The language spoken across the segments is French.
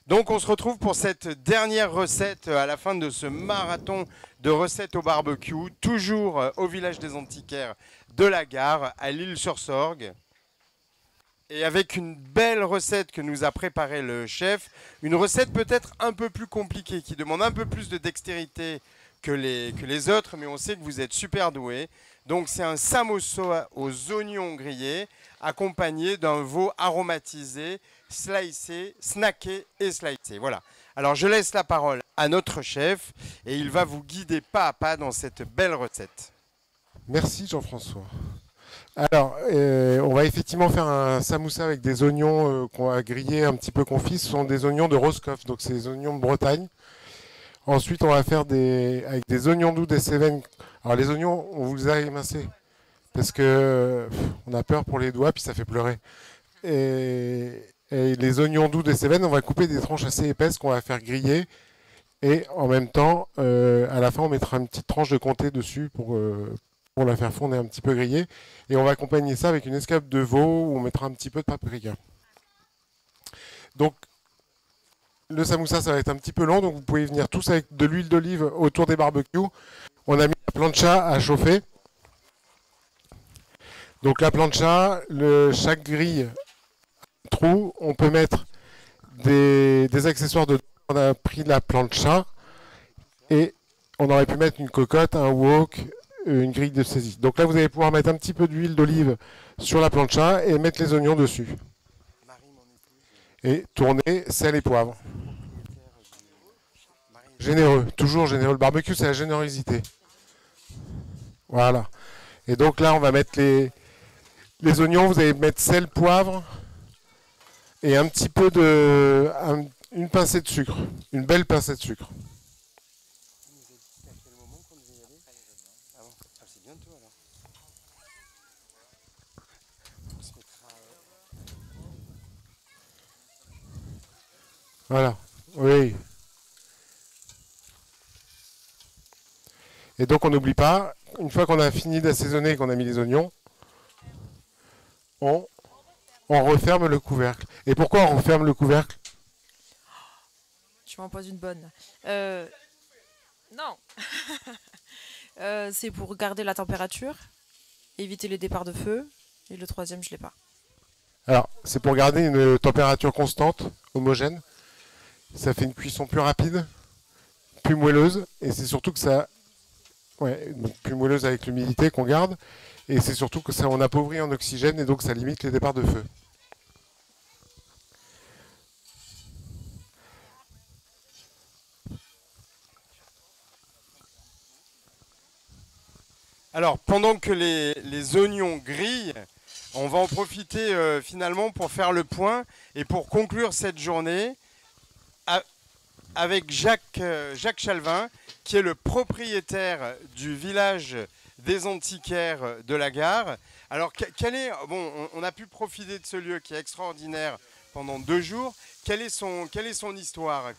Donc on se retrouve pour cette dernière recette à la fin de ce marathon de recettes au barbecue, toujours au village des Antiquaires de la Gare, à l'Isle-sur-Sorgue. Et avec une belle recette que nous a préparée le chef, une recette peut-être un peu plus compliquée, qui demande un peu plus de dextérité que les autres, mais on sait que vous êtes super doué. Donc c'est un samosa aux oignons grillés, accompagné d'un veau aromatisé, slicé, snacké et slicé. Voilà. Alors je laisse la parole à notre chef et il va vous guider pas à pas dans cette belle recette. Merci Jean-François. Alors, on va effectivement faire un samoussa avec des oignons qu'on va griller un petit peu confits. Ce sont des oignons de Roscoff, donc c'est des oignons de Bretagne. Ensuite, on va faire avec des oignons doux, des Cévennes. Alors les oignons, on vous les a émincés parce que on a peur pour les doigts, puis ça fait pleurer. Et les oignons doux des Cévennes, on va couper des tranches assez épaisses qu'on va faire griller. Et en même temps, à la fin, on mettra une petite tranche de comté dessus pour la faire fondre et un petit peu griller. Et on va accompagner ça avec une escape de veau où on mettra un petit peu de paprika. Donc, le samoussa, ça va être un petit peu long, donc vous pouvez venir tous avec de l'huile d'olive autour des barbecues. On a mis la plancha à chauffer. Donc la plancha, chaque grille, trou, on peut mettre des accessoires dedans. On a pris la plancha et on aurait pu mettre une cocotte, un wok, une grille de saisie. Donc là, vous allez pouvoir mettre un petit peu d'huile d'olive sur la plancha et mettre les oignons dessus. Et tourner sel et poivre. Généreux, toujours généreux. Le barbecue, c'est la générosité. Voilà. Et donc là, on va mettre les oignons. Vous allez mettre sel, poivre et un petit peu une pincée de sucre. Une belle pincée de sucre. Voilà. Oui. Et donc on n'oublie pas, une fois qu'on a fini d'assaisonner et qu'on a mis les oignons, on referme le couvercle. Et pourquoi on referme le couvercle? Tu m'en poses une bonne. Non. C'est pour garder la température, éviter les départs de feu. Et le troisième, je l'ai pas. Alors, c'est pour garder une température constante, homogène. Ça fait une cuisson plus rapide, plus moelleuse. Et c'est surtout que ça... Ouais, donc plus moelleuse avec l'humidité qu'on garde. Et c'est surtout que ça on appauvrit en oxygène et donc ça limite les départs de feu. Alors, pendant que les oignons grillent, on va en profiter finalement pour faire le point et pour conclure cette journée avec Jacques Chalvin, qui est le propriétaire du village des Antiquaires de la Gare. Alors, on a pu profiter de ce lieu qui est extraordinaire pendant 2 jours. Quelle est son histoire?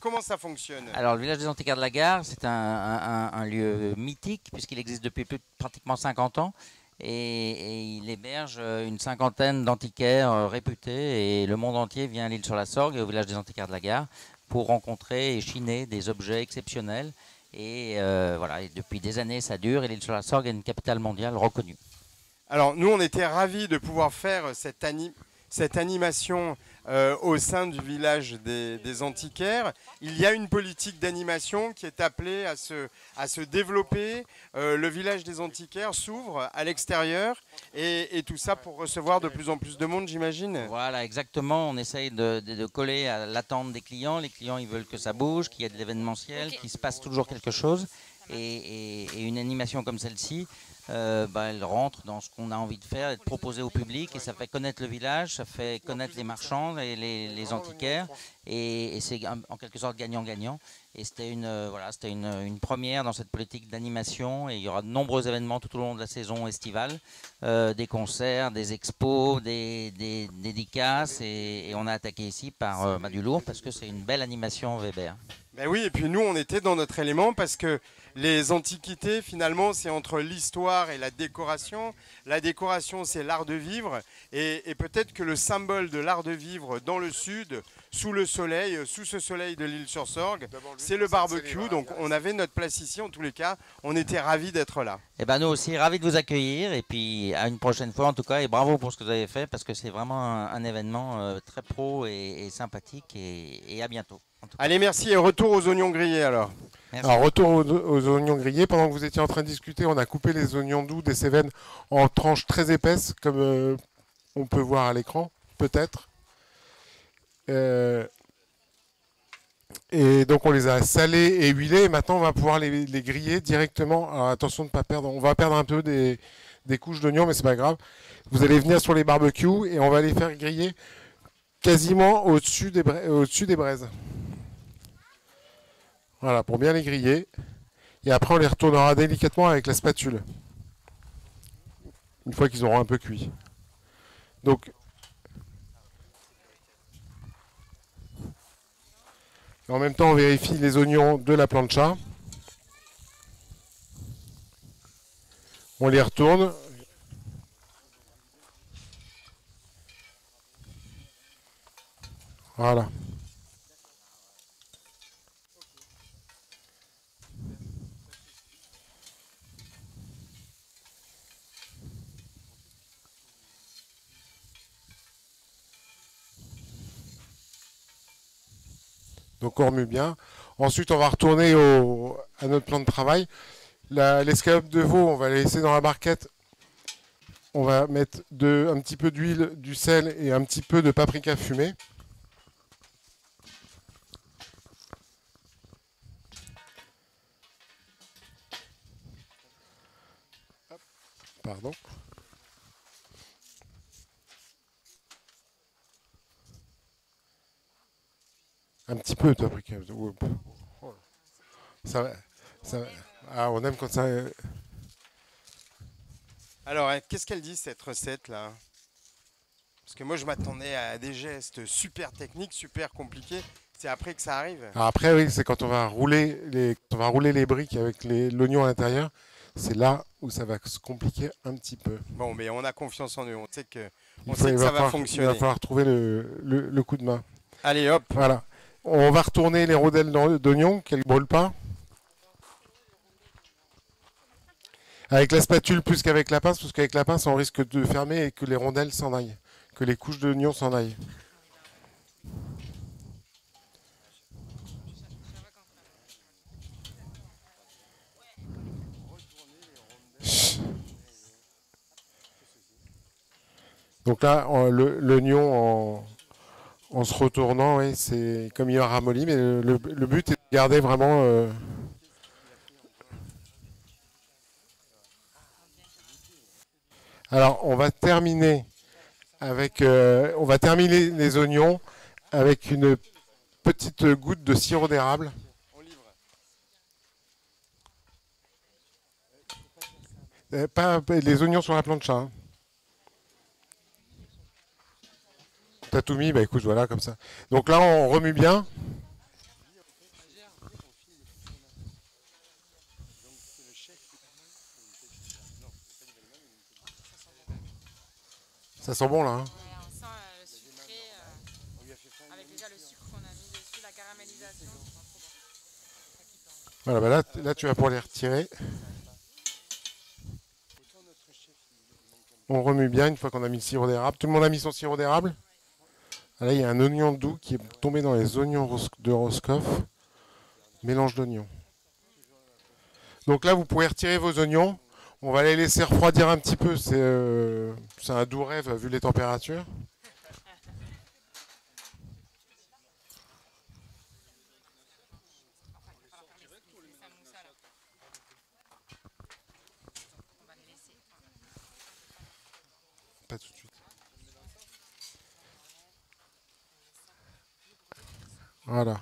Comment ça fonctionne? Alors, le village des Antiquaires de la Gare, c'est un lieu mythique puisqu'il existe depuis pratiquement 50 ans et il héberge une cinquantaine d'antiquaires réputés et le monde entier vient à l'Isle-sur-la-Sorgue et au village des Antiquaires de la Gare pour rencontrer et chiner des objets exceptionnels. Et voilà, et depuis des années, ça dure et l'Isle-sur-la-Sorgue est une capitale mondiale reconnue. Alors, nous, on était ravis de pouvoir faire cette animation au sein du village des Antiquaires. Il y a une politique d'animation qui est appelée à se développer. Le village des Antiquaires s'ouvre à l'extérieur et tout ça pour recevoir de plus en plus de monde, j'imagine. Voilà, exactement. On essaye de coller à l'attente des clients. Les clients, ils veulent que ça bouge, qu'il y ait de l'événementiel, qu'il se passe toujours quelque chose. Et une animation comme celle-ci, elle rentre dans ce qu'on a envie de faire et de proposer au public et ça fait connaître le village, ça fait connaître les marchands et les antiquaires et c'est en quelque sorte gagnant-gagnant. Et c'était une première dans cette politique d'animation et il y aura de nombreux événements tout au long de la saison estivale, des concerts, des expos, des dédicaces et on a attaqué ici par du lourd parce que c'est une belle animation Weber. Ben oui, et puis nous, on était dans notre élément parce que Les antiquités, finalement, c'est entre l'histoire et la décoration. La décoration, c'est l'art de vivre. Et peut-être que le symbole de l'art de vivre dans le sud, sous le soleil, sous ce soleil de l'île sur Sorgue, c'est le barbecue. Donc on avait notre place ici, en tous les cas. On était ravis d'être là. Et ben nous aussi, ravis de vous accueillir. Et puis à une prochaine fois en tout cas. Et bravo pour ce que vous avez fait parce que c'est vraiment un événement très pro et sympathique. Et à bientôt. Allez, merci et retour aux oignons grillés alors. Merci. Alors, retour aux oignons grillés. Pendant que vous étiez en train de discuter, on a coupé les oignons doux des Cévennes en tranches très épaisses, comme on peut voir à l'écran, peut-être. Et donc, on les a salés et huilés. Et maintenant, on va pouvoir les griller directement. Alors, attention de ne pas perdre. On va perdre un peu des couches d'oignons, mais c'est pas grave. Vous allez venir sur les barbecues et on va les faire griller quasiment au-dessus des braises. Voilà, pour bien les griller. Et après, on les retournera délicatement avec la spatule. Une fois qu'ils auront un peu cuit. Donc, en même temps, on vérifie les oignons de la plancha. On les retourne. Voilà. Donc on remue bien. Ensuite, on va retourner à notre plan de travail. L'escalope de veau, on va la laisser dans la barquette. On va mettre un petit peu d'huile, du sel et un petit peu de paprika fumé. Pardon. Un petit peu de paprika. On aime quand ça. Alors, qu'est-ce qu'elle dit cette recette-là? Parce que moi, je m'attendais à des gestes super techniques, super compliqués. C'est après que ça arrive. Alors après, oui, c'est quand on va rouler les briques avec l'oignon à l'intérieur. C'est là où ça va se compliquer un petit peu. Bon, mais on a confiance en eux. On sait que ça va fonctionner. Il va falloir trouver le coup de main. Allez, hop. Voilà. On va retourner les rondelles d'oignon, qu'elles ne brûlent pas. Avec la spatule plus qu'avec la pince, parce qu'avec la pince, on risque de fermer et que les rondelles s'en aillent. Que les couches d'oignon s'en aillent. Donc là, l'oignon en se retournant, oui, c'est comme il a ramolli, mais le but est de garder vraiment. Alors, on va terminer les oignons avec une petite goutte de sirop d'érable. Pas les oignons sur la plancha. Hein. T'as tout mis, bah écoute, voilà, comme ça. Donc là, on remue bien. Ça sent bon là. Hein. Ouais, on sent le sucré avec déjà le sucre qu'on a mis dessus, la caramélisation. Voilà, bah là, tu vas pouvoir les retirer. On remue bien une fois qu'on a mis le sirop d'érable. Tout le monde a mis son sirop d'érable. Là, il y a un oignon doux qui est tombé dans les oignons de Roscoff. Mélange d'oignons. Donc là, vous pouvez retirer vos oignons. On va les laisser refroidir un petit peu. C'est un doux rêve vu les températures. Pas tout de suite. Voilà.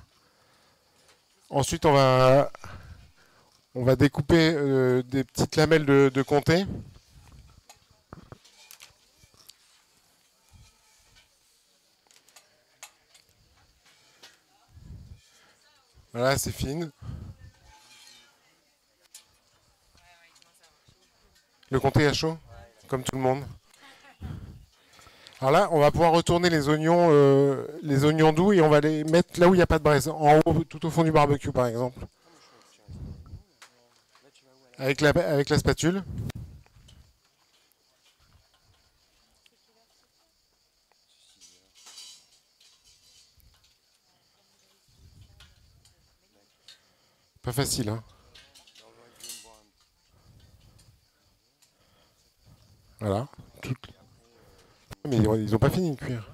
Ensuite, on va découper des petites lamelles de comté. Voilà, c'est fine. Le comté à chaud, comme tout le monde. Alors là, on va pouvoir retourner les oignons doux et on va les mettre là où il n'y a pas de braise, en haut, tout au fond du barbecue par exemple. Avec la spatule. Pas facile, hein. Voilà. Mais ils n'ont pas fini de cuire.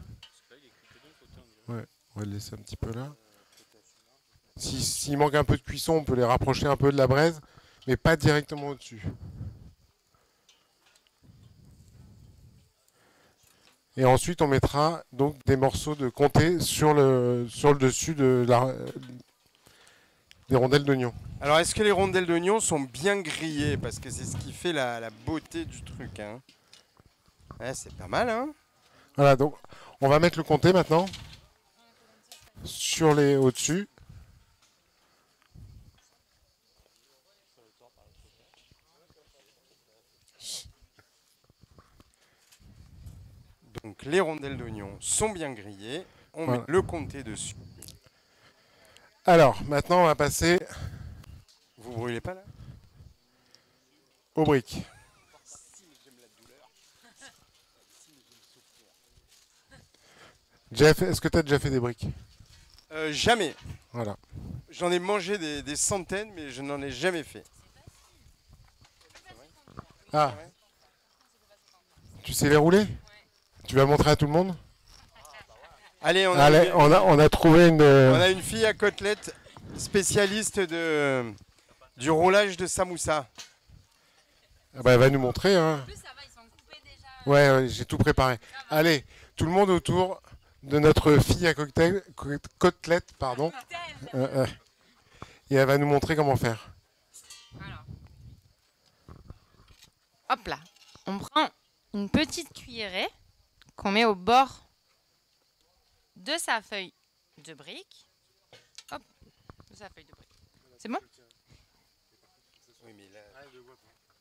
Ouais, on va le laisser un petit peu là. S'il manque un peu de cuisson, on peut les rapprocher un peu de la braise, mais pas directement au-dessus. Et ensuite, on mettra donc des morceaux de comté sur le dessus des rondelles d'oignon. Alors, est-ce que les rondelles d'oignon sont bien grillées? Parce que c'est ce qui fait la beauté du truc. Hein. Ouais, c'est pas mal, hein? Voilà, donc on va mettre le comté maintenant au-dessus. Donc, les rondelles d'oignon sont bien grillées. On met le comté dessus. Alors, maintenant, on va passer Vous brûlez pas là? aux briques. Jeff, est-ce que tu as déjà fait des briques? Jamais. Voilà. J'en ai mangé des centaines, mais je n'en ai jamais fait. Ah. Tu sais les rouler? Tu vas montrer à tout le monde? Allez, on a trouvé une... on a une fille à côtelette spécialiste du roulage de samoussa. Ah bah, elle va nous montrer. Hein. En plus, ça va, ils sont coupés déjà. Ouais, j'ai tout préparé. Allez, tout le monde autour de notre fille à côtelette, pardon. Et elle va nous montrer comment faire. Alors. Hop là. On prend une petite cuillerée qu'on met au bord de sa feuille de brique. Hop, de sa feuille de brique. C'est bon?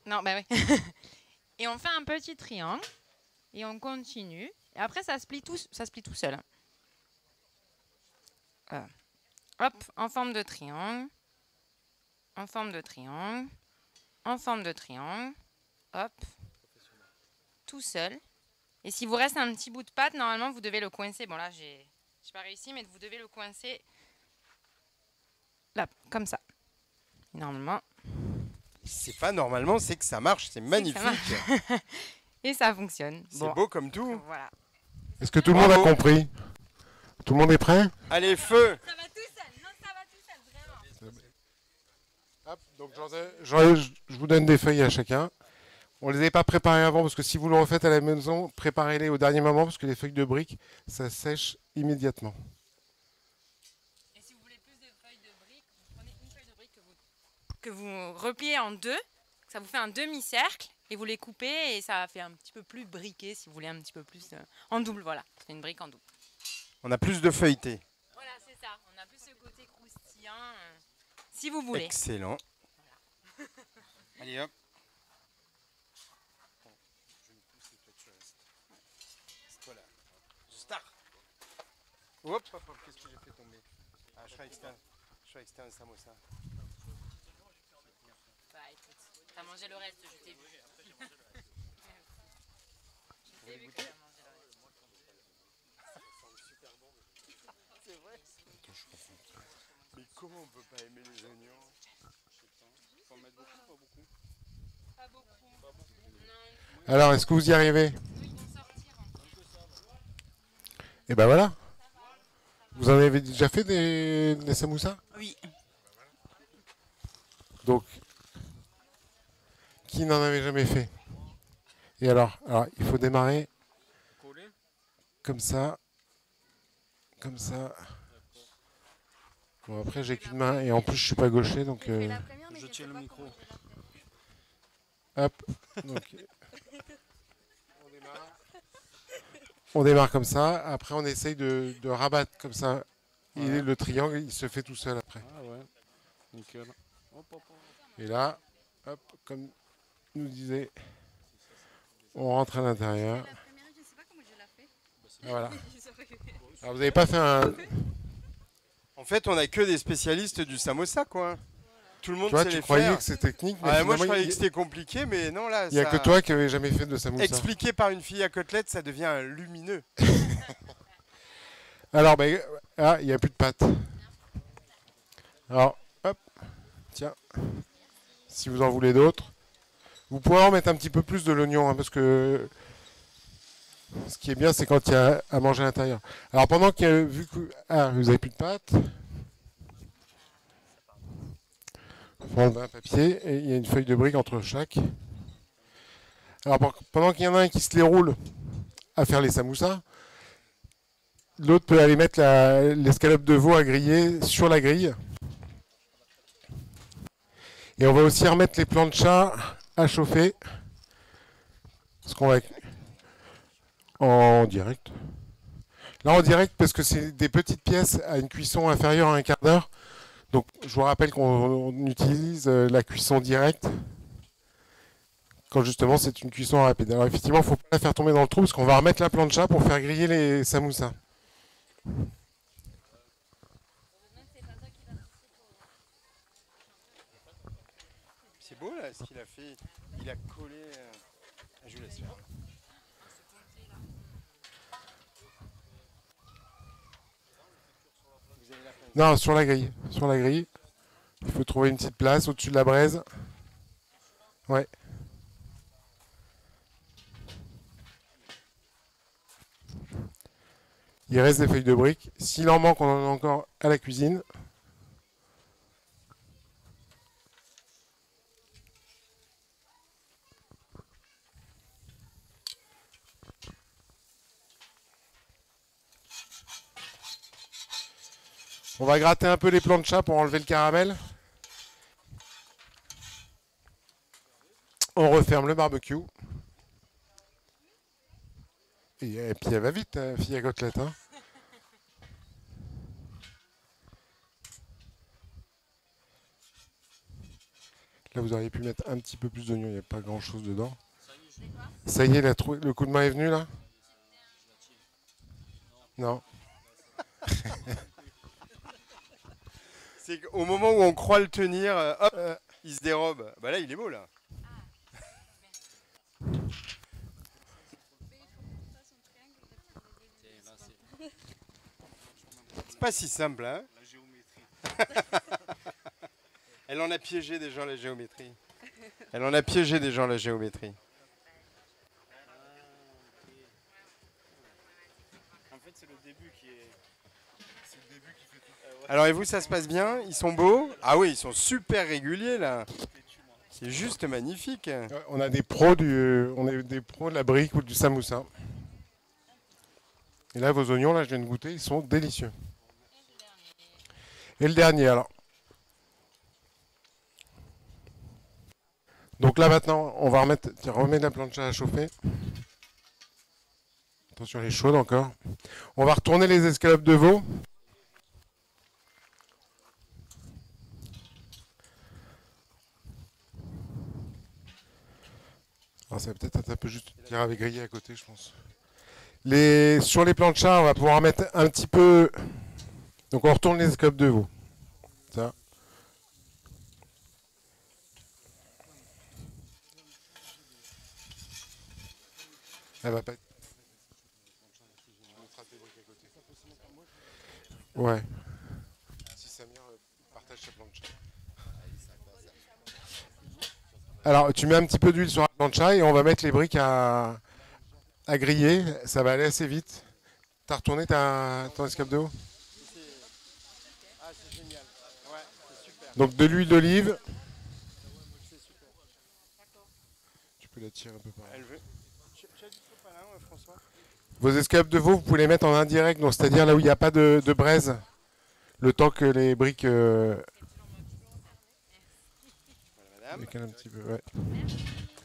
Non, bah oui. Et on fait un petit triangle et on continue. Et après, ça se plie tout seul. Hop, en forme de triangle. En forme de triangle. En forme de triangle. Hop. Tout seul. Et si vous reste un petit bout de pâte, normalement, vous devez le coincer. Bon, là, j'ai pas réussi, mais vous devez le coincer là, comme ça. Et normalement... C'est pas normalement, c'est que ça marche, c'est magnifique. Et ça fonctionne. C'est beau comme tout. Voilà. Est-ce que tout le monde a compris? Tout le monde est prêt? Allez, feu! Ça va tout seul. Non, ça va tout seul, vraiment. Hop, donc je vous donne des feuilles à chacun. On les avait pas préparées avant parce que si vous le refaites à la maison, préparez-les au dernier moment parce que les feuilles de briques, ça sèche immédiatement. Et si vous voulez plus de feuilles de briques, vous prenez une feuille de brique que vous repliez en deux. Ça vous fait un demi-cercle et vous les coupez et ça fait un petit peu plus briqué si vous voulez un petit peu plus en double. Voilà, c'est une brique en double. On a plus de feuilleté. Voilà, c'est ça. On a plus ce côté croustillant si vous voulez. Excellent. Voilà. Allez hop. C'est toi là. Star. Hop, hop, hop, qu'est-ce que j'ai fait tomber? Ah, je croyais que c'était un samosa. Bah écoute, t'as mangé le reste, je t'ai vu. Je t'ai vu que t'as mangé le reste. C'est vrai? Mais comment on peut pas aimer les oignons? Faut en mettre beaucoup, pas beaucoup? Pas beaucoup. Non. Alors, est-ce que vous y arrivez? Ils vont sortir. Et ben voilà. Vous en avez déjà fait des samoussas? Oui. Donc, qui n'en avait jamais fait? Et alors, il faut démarrer comme ça. Comme ça. Bon, après, j'ai qu'une main et en plus, je suis pas gaucher, donc... Je tiens le micro. Hop. Donc, on démarre comme ça. Après, on essaye de rabattre comme ça. Et le triangle, il se fait tout seul après. Ah ouais, nickel. Hop, hop, hop. Et là, hop, comme nous disait On rentre à l'intérieur. La première, je sais pas comment je l'ai fait. Voilà. Alors vous n'avez pas fait un... En fait, on a que des spécialistes du samosa, quoi. Tout le monde Tu vois, sait tu les croyais faire. que c'était technique, mais Ah, moi, je finalement, croyais que c'était compliqué, mais non, là, il n'y a que toi qui n'avais jamais fait de samoussa. expliqué par une fille à côtelette, ça devient lumineux. Alors, ben, ah, il n'y a plus de pâte. Alors, hop, tiens, si vous en voulez d'autres, vous pouvez en mettre un petit peu plus de l'oignon, hein, parce que ce qui est bien, c'est quand il y a à manger à l'intérieur. Alors, pendant qu'il y a, vu que vous n'avez plus de pâte, il faut enlever un papier et il y a une feuille de brique entre chaque. Alors, pendant qu'il y en a un qui se les roule à faire les samoussas, l'autre peut aller mettre l'escalope de veau à griller sur la grille. Et on va aussi remettre les planchas à chauffer. Parce qu'on va en direct. Là en direct parce que c'est des petites pièces à une cuisson inférieure à un quart d'heure. Donc je vous rappelle qu'on utilise la cuisson directe quand justement c'est une cuisson rapide. Alors effectivement, il ne faut pas la faire tomber dans le trou parce qu'on va remettre la plancha pour faire griller les samoussas. C'est beau, là, ce qu'il a fait. Il a collé... Je vous laisse faire. Non, sur la grille. Sur la grille. Il faut trouver une petite place au-dessus de la braise. Ouais. Il reste des feuilles de briques. S'il en manque, on en a encore à la cuisine. On va gratter un peu les planchas pour enlever le caramel. On referme le barbecue. Et puis elle va vite, fille à côtelette. Hein. Là, vous auriez pu mettre un petit peu plus d'oignon, il n'y a pas grand chose dedans. Ça y est, le coup de main est venu là? Non. C'est qu'au moment où on croit le tenir, hop, il se dérobe. Bah là, il est beau, là. C'est pas si simple, hein. Elle en a piégé des gens, la géométrie. Elle en a piégé des gens, la géométrie. En fait, c'est le début qui est... C'est le début qui fait tout. Alors, et vous, ça se passe bien? Ils sont beaux? Ah oui, ils sont super réguliers, là. C'est juste magnifique. On a des pros de la brique ou du samoussa. Et là, vos oignons, là, je viens de goûter, ils sont délicieux. Et le dernier, alors. Donc là, maintenant, on va remettre la plancha à chauffer. Attention, elle est chaude encore. On va retourner les escalopes de veau. Alors, ça va peut-être être un peu juste tirer avec grillé à côté, je pense. Sur les planchas, on va pouvoir mettre un petit peu... Donc on retourne les escalopes de veau. Ça. Elle va pas être... Ouais. Si Samir partage sa plancha. Alors tu mets un petit peu d'huile sur la plancha et on va mettre les briques à griller. Ça va aller assez vite. T'as retourné ton escape de veau? Ah, c'est génial. Ouais, c'est super. Donc de l'huile d'olive. Tu peux la tirer un peu par là. Elle veut. Tu as du sopalin, François? Vos escalopes de veau, vous pouvez les mettre en indirect, donc c'est-à-dire là où il n'y a pas de braise. Le temps que les briques décalent un petit peu. Ouais.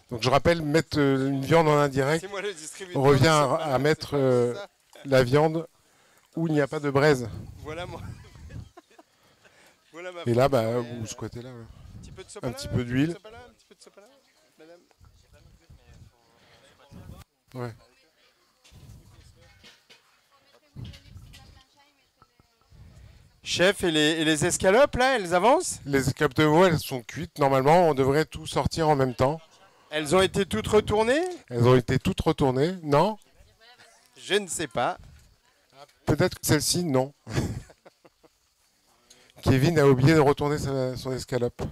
Donc je rappelle, mettre une viande en indirect, C'est moi le distributeur. on revient de à sopalin, mettre c'est pas ça. la viande où il n'y a pas de braise. Voilà moi. Voilà ma Et là, femme, bah, c'est, vous squattez là. Ouais. un petit peu de sopalin, petit peu d'huile. Un petit peu de sopalin, madame. Ouais. Chef, et les escalopes, là, elles avancent? Les escalopes de veau, elles sont cuites. Normalement, on devrait tout sortir en même temps. Elles ont été toutes retournées? Elles ont été toutes retournées. Non? Je ne sais pas. Peut-être que celle-ci, non. Kevin a oublié de retourner son escalope.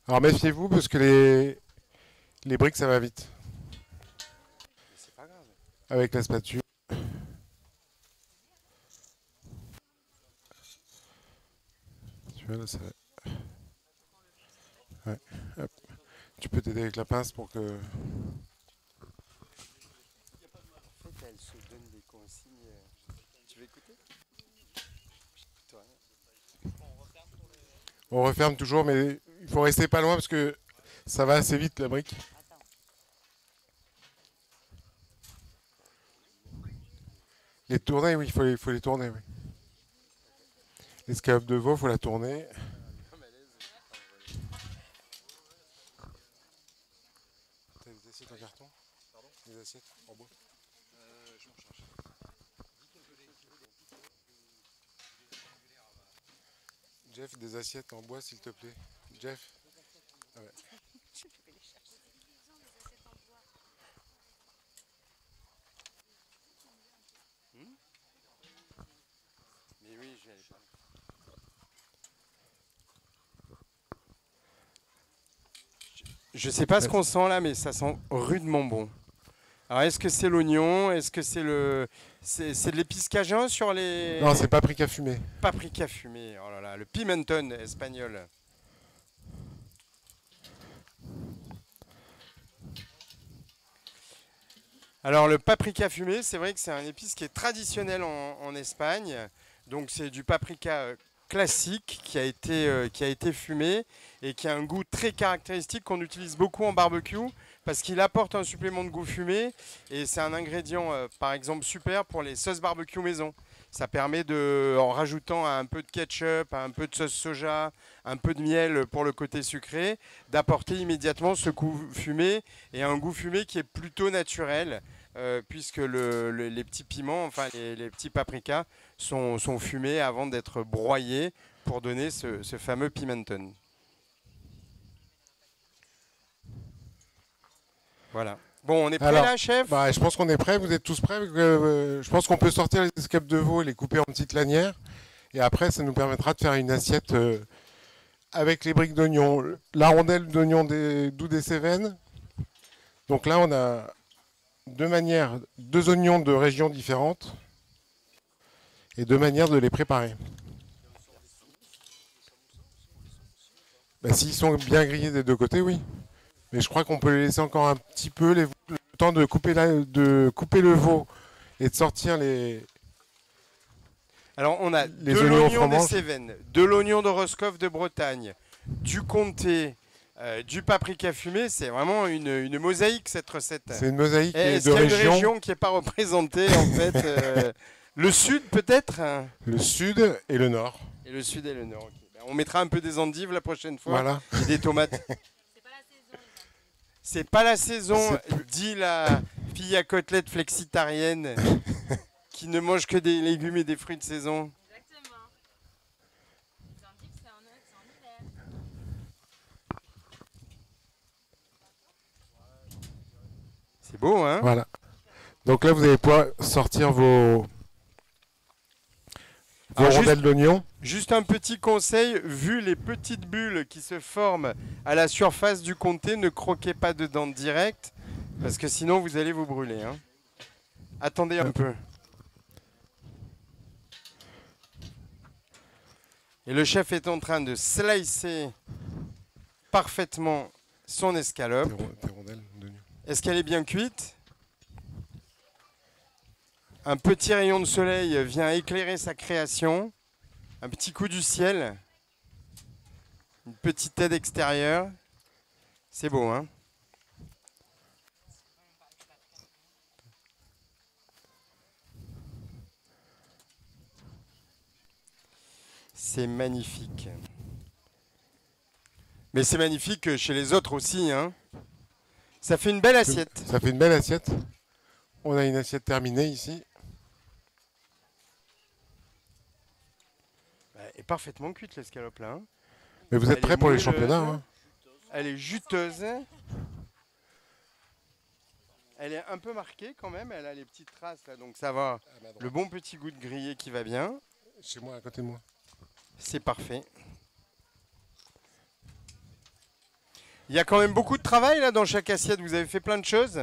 Alors méfiez-vous parce que les briques, ça va vite. C'est pas grave. Avec la spatule. Tu vois là, ça va. Ouais. Hop. Tu peux t'aider avec la pince pour que... En fait, elles se donnent des consignes. Tu veux écouter? On referme toujours, mais il faut rester pas loin parce que ça va assez vite la brique. Les tourner, oui, il faut les tourner. Oui. L'escalope de veau, il faut la tourner. T'as des assiettes en carton? Pardon? Des assiettes en bois? Je m'en charge. Jeff, des assiettes en bois, s'il te plaît. Jeff? Ah ouais. Mais oui, je vais aller parler. Je sais pas ce qu'on sent là, mais ça sent rudement bon. Alors, est-ce que c'est l'oignon? Est-ce que c'est c'est de l'épice cajun sur les... Non, c'est paprika fumé. Paprika fumé. Oh là là, le pimenton espagnol. Alors, le paprika fumé, c'est vrai que c'est un épice qui est traditionnel en Espagne. Donc, c'est du paprika classique qui a été fumé et qui a un goût très caractéristique qu'on utilise beaucoup en barbecue parce qu'il apporte un supplément de goût fumé et c'est un ingrédient, par exemple, super pour les sauces barbecue maison. Ça permet de, en rajoutant un peu de ketchup, un peu de sauce soja, un peu de miel pour le côté sucré, d'apporter immédiatement ce goût fumé et un goût fumé qui est plutôt naturel, puisque les petits piments, enfin les petits paprikas, sont fumés avant d'être broyés pour donner ce fameux pimenton. Voilà. Bon, on est prêt Alors, là, chef? Bah, je pense qu'on est prêts. Vous êtes tous prêts? Je pense qu'on peut sortir les escalopes de veau et les couper en petites lanières. Et après, ça nous permettra de faire une assiette avec les briques d'oignon. La rondelle d'oignon doux des Cévennes. Donc là, on a deux oignons de régions différentes et deux manières de les préparer. Bah, s'ils sont bien grillés des deux côtés, oui. Mais je crois qu'on peut les laisser encore un petit peu, le temps de couper le veau et de sortir les... Alors, on a Les de oignons l'oignon au des fromage. Cévennes, de l'oignon de Roscoff de Bretagne, du comté, du paprika fumé. C'est vraiment une mosaïque, cette recette. C'est une mosaïque Est-ce de qu'il y a une régions. région qui n'est pas représentée, en fait le sud, peut-être? Le sud et le nord. Et le sud et le nord. Ok. Ben, on mettra un peu des endives la prochaine fois. Voilà. Et des tomates. C'est pas la saison, dit la fille à côtelette flexitarienne qui ne mange que des légumes et des fruits de saison. Exactement. Les endives, c'est en hiver. C'est beau, hein? Voilà. Donc là, vous allez pouvoir sortir vos Alors, rondelles d'oignon. Juste un petit conseil, vu les petites bulles qui se forment à la surface du comté, ne croquez pas dedans direct, parce que sinon vous allez vous brûler. Hein. Attendez un peu. Et le chef est en train de slicer parfaitement son escalope. Tes rondelles d'oignon. Est-ce qu'elle est bien cuite? Un petit rayon de soleil vient éclairer sa création. Un petit coup du ciel. Une petite aide extérieure. C'est beau, hein? C'est magnifique. Mais c'est magnifique chez les autres aussi, hein. Ça fait une belle assiette. Ça fait une belle assiette. On a une assiette terminée ici. Elle est parfaitement cuite l'escalope là. Hein. Mais vous êtes Elle prêts est pour les moelleuse. championnats, hein? Elle est juteuse. Elle est un peu marquée quand même. Elle a les petites traces là, donc ça va. Le bon petit goût de grillé qui va bien. Chez moi, à côté de moi. C'est parfait. Il y a quand même beaucoup de travail là dans chaque assiette. Vous avez fait plein de choses.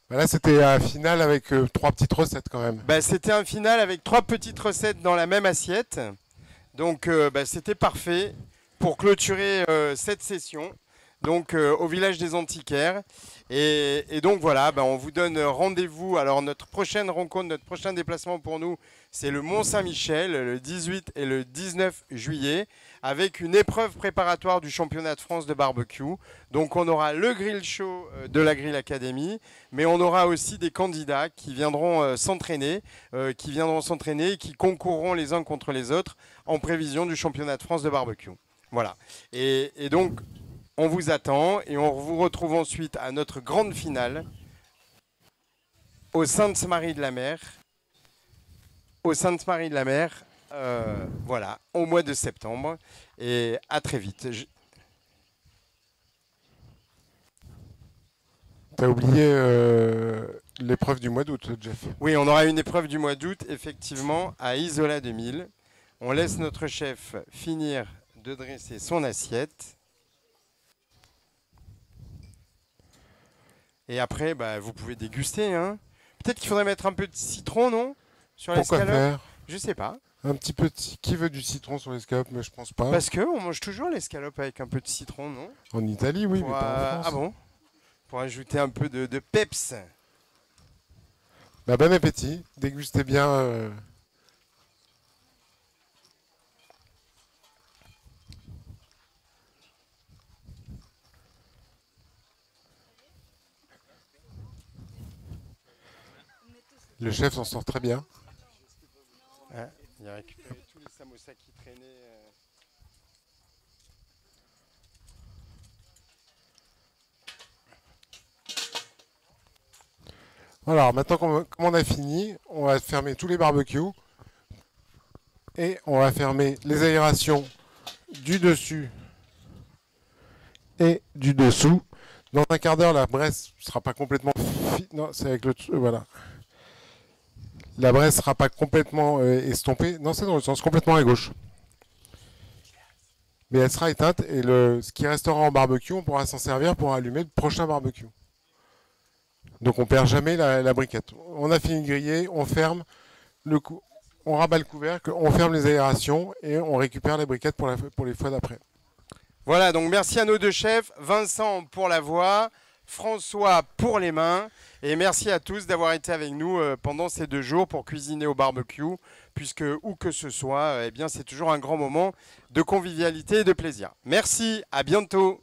Bah là, c'était un final avec 3 petites recettes quand même. Bah, c'était un final avec 3 petites recettes dans la même assiette. Donc c'était parfait pour clôturer cette session. Donc au village des Antiquaires. Et donc voilà, on vous donne rendez-vous. Alors notre prochaine rencontre, notre prochain déplacement pour nous, c'est le Mont-Saint-Michel, le 18 et le 19 juillet, avec une épreuve préparatoire du championnat de France de barbecue. Donc on aura le grill show de la Grill Academy, mais on aura aussi des candidats qui viendront s'entraîner, et qui concourront les uns contre les autres en prévision du championnat de France de barbecue. Voilà. Et donc, on vous attend et on vous retrouve ensuite à notre grande finale au Sainte-Marie de la Mer. Voilà, au mois de septembre. Et à très vite. T'as oublié l'épreuve du mois d'août, Jeff. Oui, on aura une épreuve du mois d'août, effectivement, à Isola 2000. On laisse notre chef finir de dresser son assiette. Et après, vous pouvez déguster. Hein. Peut-être qu'il faudrait mettre un peu de citron, non? Sur Pourquoi l'escalope. faire Je sais pas. un petit peu qui veut du citron sur l'escalope, mais je pense pas. Parce qu'on mange toujours l'escalope avec un peu de citron, non? En Italie, oui, Pour, mais pas en France. Ah bon? Pour ajouter un peu de peps. Bah, bon appétit, dégustez bien. Le chef s'en sort très bien. Ouais, il a récupéré tous les samosas qui traînaient. Alors, maintenant comme on a fini, on va fermer tous les barbecues. Et on va fermer les aérations du dessus et du dessous. Dans un quart d'heure, la braise sera pas complètement... Non, c'est avec le... voilà. La braise sera pas complètement estompée. Non, c'est dans le sens complètement à gauche. Mais elle sera éteinte et ce qui restera en barbecue, on pourra s'en servir pour allumer le prochain barbecue. Donc on perd jamais la briquette. On a fini de griller, on ferme, on rabat le couvercle, on ferme les aérations et on récupère les briquettes pour les fois d'après. Voilà, donc merci à nos deux chefs, Vincent pour la voix, François pour les mains. Et merci à tous d'avoir été avec nous pendant ces 2 jours pour cuisiner au barbecue, puisque où que ce soit, c'est toujours un grand moment de convivialité et de plaisir. Merci, à bientôt.